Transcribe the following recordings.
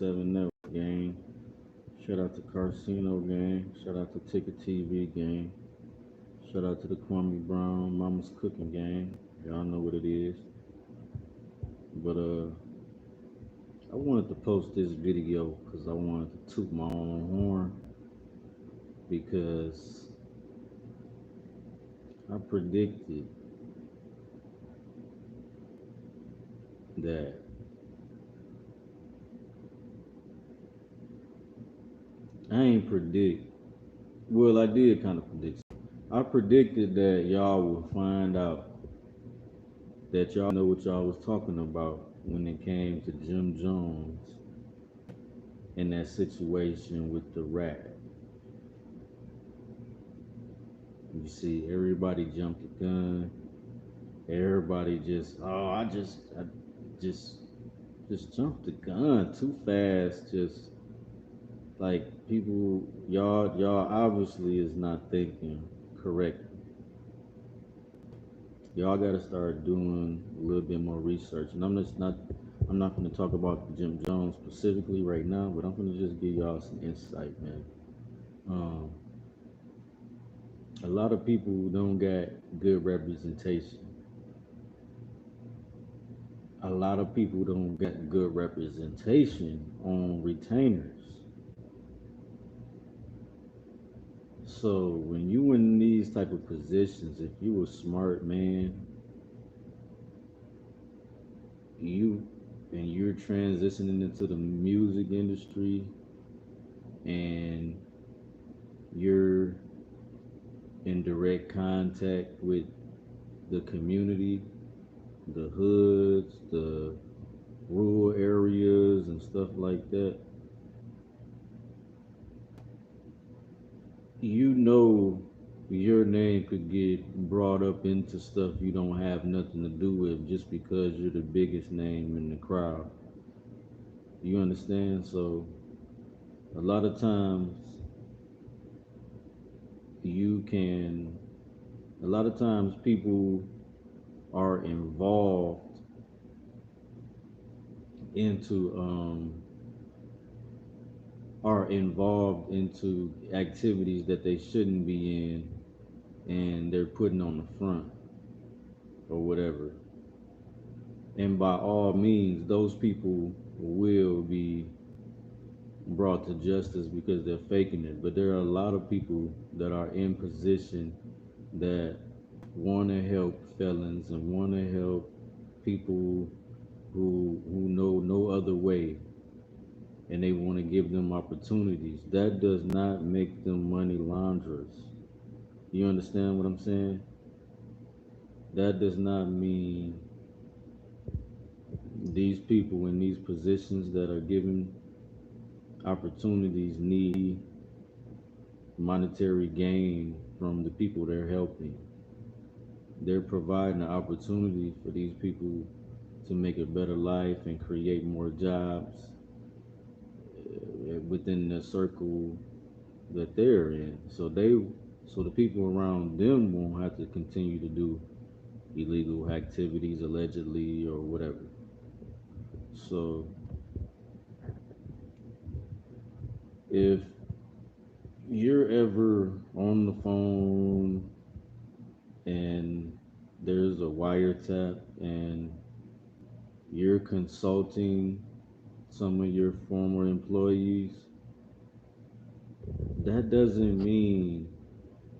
7 Network gang. Shout out to Carcino gang. Shout out to Ticket TV gang. Shout out to the Kwame Brown Mama's Cooking gang. Y'all know what it is. But I wanted to post this video because I wanted to toot my own horn because I predicted that I ain't predict. Well, I did kind of predict. I predicted that y'all would find out that y'all know what y'all was talking about when it came to Jim Jones in that situation with the rat. You see, everybody jumped the gun. Everybody I just, just jumped the gun too fast. Just like people, y'all obviously is not thinking correctly. Y'all got to start doing a little bit more research. And I'm not going to talk about Jim Jones specifically right now, but I'm going to just give y'all some insight, man. Um, a lot of people don't get good representation. A lot of people don't get good representation on retainers. So when you in these type of positions, if you a smart man, you and you're transitioning into the music industry and you're in direct contact with the community, the hoods, the rural areas and stuff like that, you know your name could get brought up into stuff you don't have nothing to do with just because you're the biggest name in the crowd. You understand? So a lot of times you can a lot of times people are into involved into activities that they shouldn't be in, and they're putting on the front or whatever. And by all means, those people will be brought to justice because they're faking it. But there are a lot of people that are in position that want to help felons and want to help people who know no other way, and they want to give them opportunities. That does not make them money launderers. You understand what I'm saying? That does not mean these people in these positions that are given opportunities need monetary gain from the people they're helping. They're providing an opportunity for these people to make a better life and create more jobs within the circle that they're in. So the people around them won't have to continue to do illegal activities allegedly or whatever. So if you're ever on the phone and there's a wiretap and you're consulting some of your former employees, that doesn't mean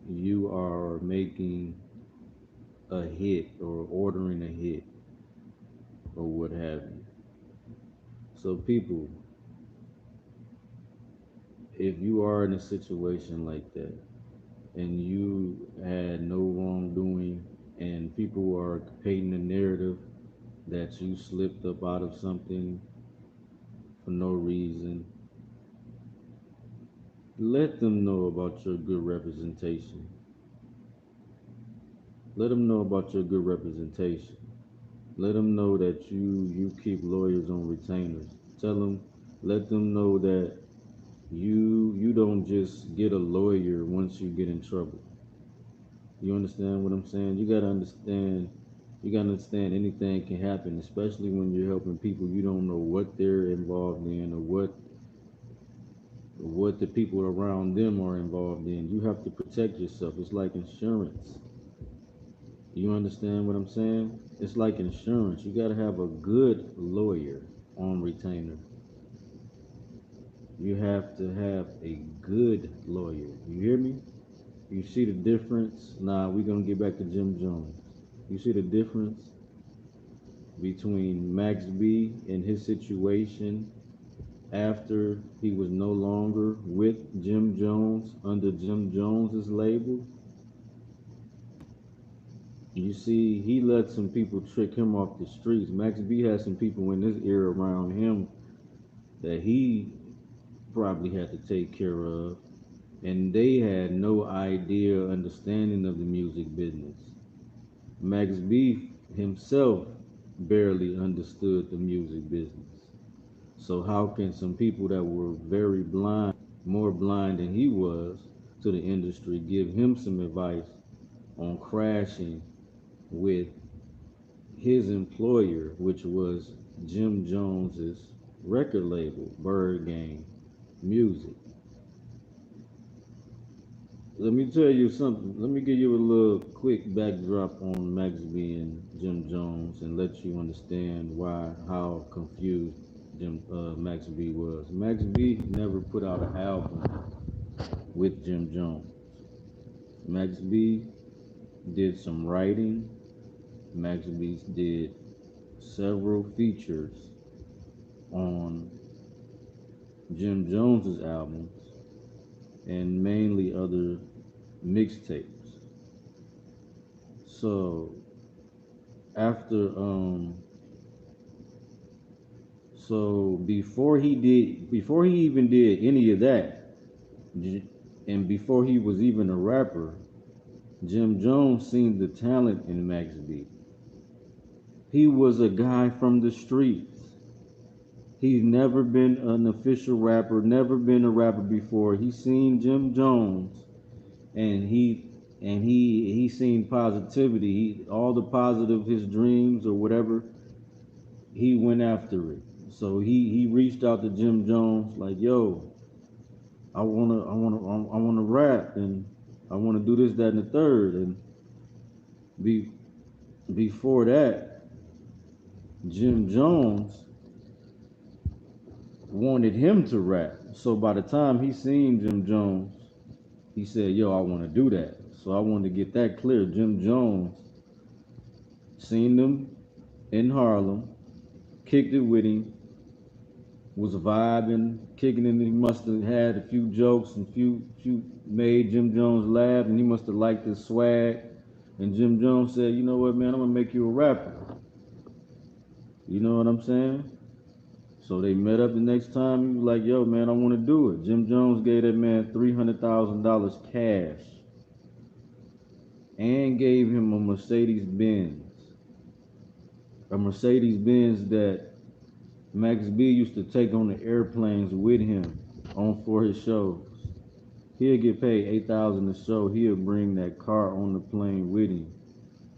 you are making a hit or ordering a hit or what have you. So people, if you are in a situation like that and you had no wrongdoing and people are painting a narrative that you slipped up out of something for no reason, let them know about your good representation. Let them know about your good representation. Let them know that you keep lawyers on retainers. Tell them, let them know that you don't just get a lawyer once you get in trouble. You understand what I'm saying? You got to understand You gotta understand anything can happen, especially when you're helping people you don't know what they're involved in, or what the people around them are involved in. You have to protect yourself. It's like insurance. You understand what I'm saying? It's like insurance. You gotta have a good lawyer on retainer. You have to have a good lawyer. You hear me? You see the difference? Nah, we're gonna get back to Jim Jones. You see the difference between Max B and his situation after he was no longer with Jim Jones under Jim Jones's label? You see, he let some people trick him off the streets. Max B had some people in his ear around him that he probably had to take care of, and they had no idea, understanding of the music business. Max B himself barely understood the music business. So how can some people that were very blind, more blind than he was to the industry, give him some advice on crashing with his employer, which was Jim Jones's record label, Bird Gang Music? Let me tell you something. Let me give you a little quick backdrop on Max B and Jim Jones, and let you understand how confused Max B was. Max B never put out an album with Jim Jones. Max B did some writing. Max B did several features on Jim Jones's albums, and mainly other mixtapes. So after before he even did any of that, and before he was even a rapper, Jim Jones seen the talent in Max B. He was a guy from the streets. He's never been an official rapper, never been a rapper before. He seen Jim Jones, and he seen positivity. All the positive, his dreams or whatever, he went after it. So he reached out to Jim Jones like, yo, I wanna rap, and I wanna do this, that, and the third. And be before that, Jim Jones wanted him to rap. So by the time he seen Jim Jones, he said, yo, I wanna do that. So I wanted to get that clear. Jim Jones seen them in Harlem, kicked it with him, was vibing, kicking it. He must have had a few jokes and few made Jim Jones laugh, and he must have liked his swag. And Jim Jones said, you know what, man, I'm gonna make you a rapper. You know what I'm saying? So they met up the next time. He was like, yo, man, I want to do it. Jim Jones gave that man $300,000 cash and gave him a Mercedes Benz. A Mercedes Benz that Max B used to take on the airplanes with him on for his shows. He'll get paid $8,000 a show. He'll bring that car on the plane with him.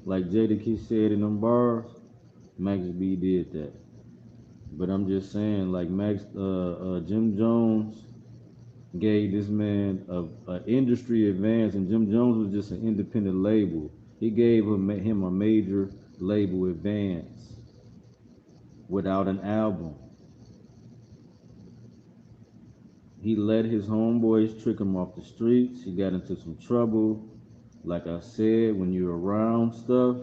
Like Jadakiss said in them bars, Max B did that. But I'm just saying, like Jim Jones gave this man a industry advance, and Jim Jones was just an independent label. He gave him a major label advance without an album. He let his homeboys trick him off the streets. He got into some trouble. Like I said, when you're around stuff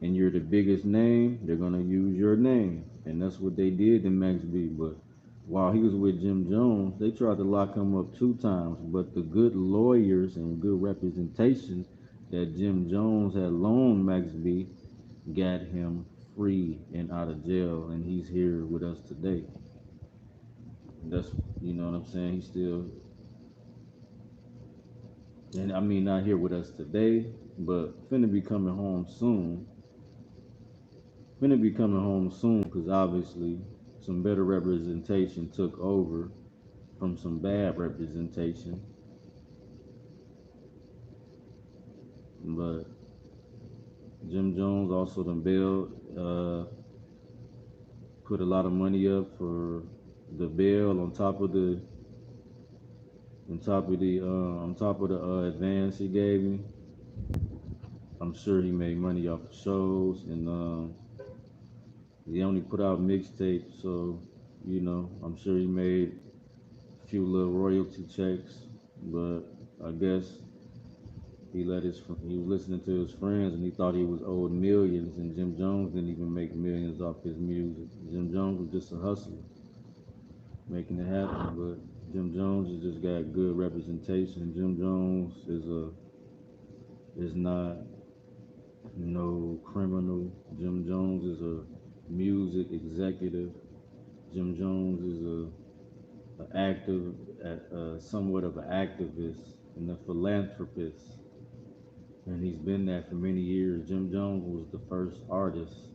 and you're the biggest name, they're gonna use your name. And that's what they did to Max B. But while he was with Jim Jones, they tried to lock him up 2 times. But the good lawyers and good representation that Jim Jones had loaned Max B got him free and out of jail, and he's here with us today. That's, you know what I'm saying? He's still, and I mean, not here with us today, but finna be coming home soon. Finna be coming home soon, because obviously some better representation took over from some bad representation. But Jim Jones also done bailed, put a lot of money up for the bail on top of the advance he gave me. I'm sure he made money off the shows, and he only put out mixtapes, so I'm sure he made a few little royalty checks. But I guess he was listening to his friends, and he thought he was owed millions, and Jim Jones didn't even make millions off his music. Jim Jones was just a hustler, making it happen. But Jim Jones has just got good representation. Jim Jones is not no criminal. Jim Jones is a music executive. Jim Jones is somewhat of an activist and a philanthropist, and he's been that for many years. Jim Jones was the first artist.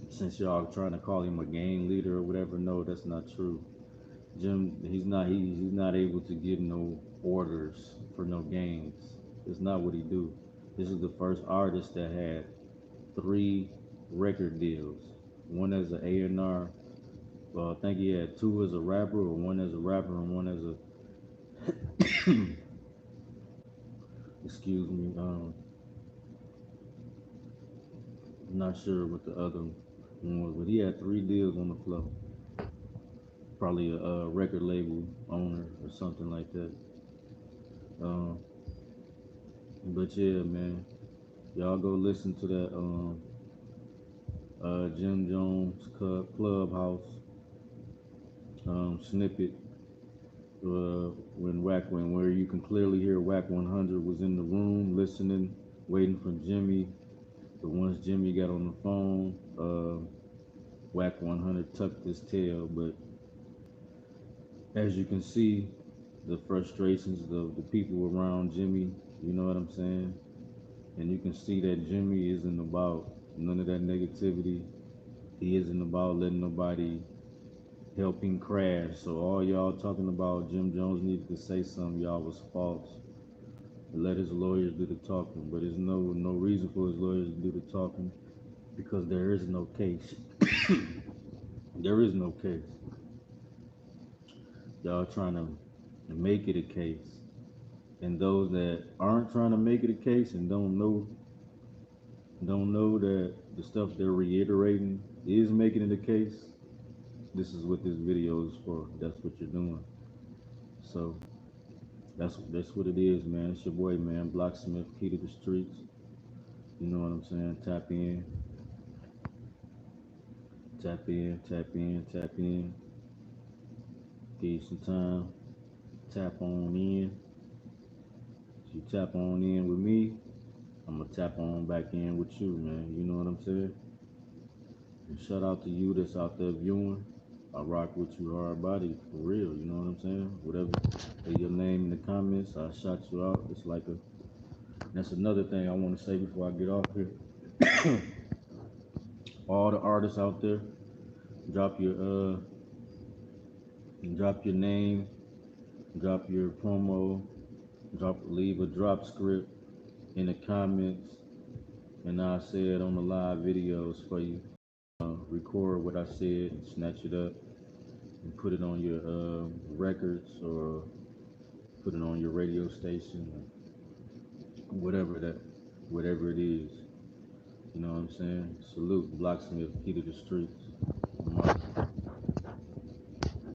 Since y'all trying to call him a gang leader or whatever, no, that's not true. He's not able to give no orders for no gangs. It's not what he do. This is the first artist that had 3 record deals. One as an A&R. Well, I think he had 2 as a rapper, or one as a rapper and one as a excuse me. I'm not sure what the other one was, but he had 3 deals on the floor. Probably a record label owner or something like that. But yeah, man, y'all go listen to that Jim Jones Clubhouse snippet where you can clearly hear WACK100 was in the room listening, waiting for Jimmy. But once Jimmy got on the phone, WACK100 tucked his tail. But as you can see, the frustrations of the people around Jimmy, you know what I'm saying? And you can see that Jimmy isn't about none of that negativity. He isn't about letting nobody help him crash. So all y'all talking about Jim Jones needed to say something, y'all was false. Let his lawyers do the talking, but there's no reason for his lawyers to do the talking because there is no case. There is no case. Y'all trying to make it a case, and those that aren't trying to make it a case and don't know that the stuff they're reiterating is making it a case. This is what this video is for. That's what you're doing. So that's what it is, man. It's your boy, man. Blocksmith, key to the streets. You know what I'm saying? Tap in. Tap in, tap in, tap in. Give you some time. Tap on in. If you tap on in with me, I'm gonna tap on back in with you, man. You know what I'm saying? And shout out to you that's out there viewing. I rock with you hard body, for real, you know what I'm saying? Whatever, say your name in the comments, I shout you out. It's like that's another thing I want to say before I get off here. All the artists out there, drop your name, drop your promo, leave a drop script in the comments, and I'll say it on the live videos for you. Record what I said and snatch it up and put it on your records or put it on your radio station, whatever it is. You know what I'm saying? Salute, Blocksmith, key to the streets.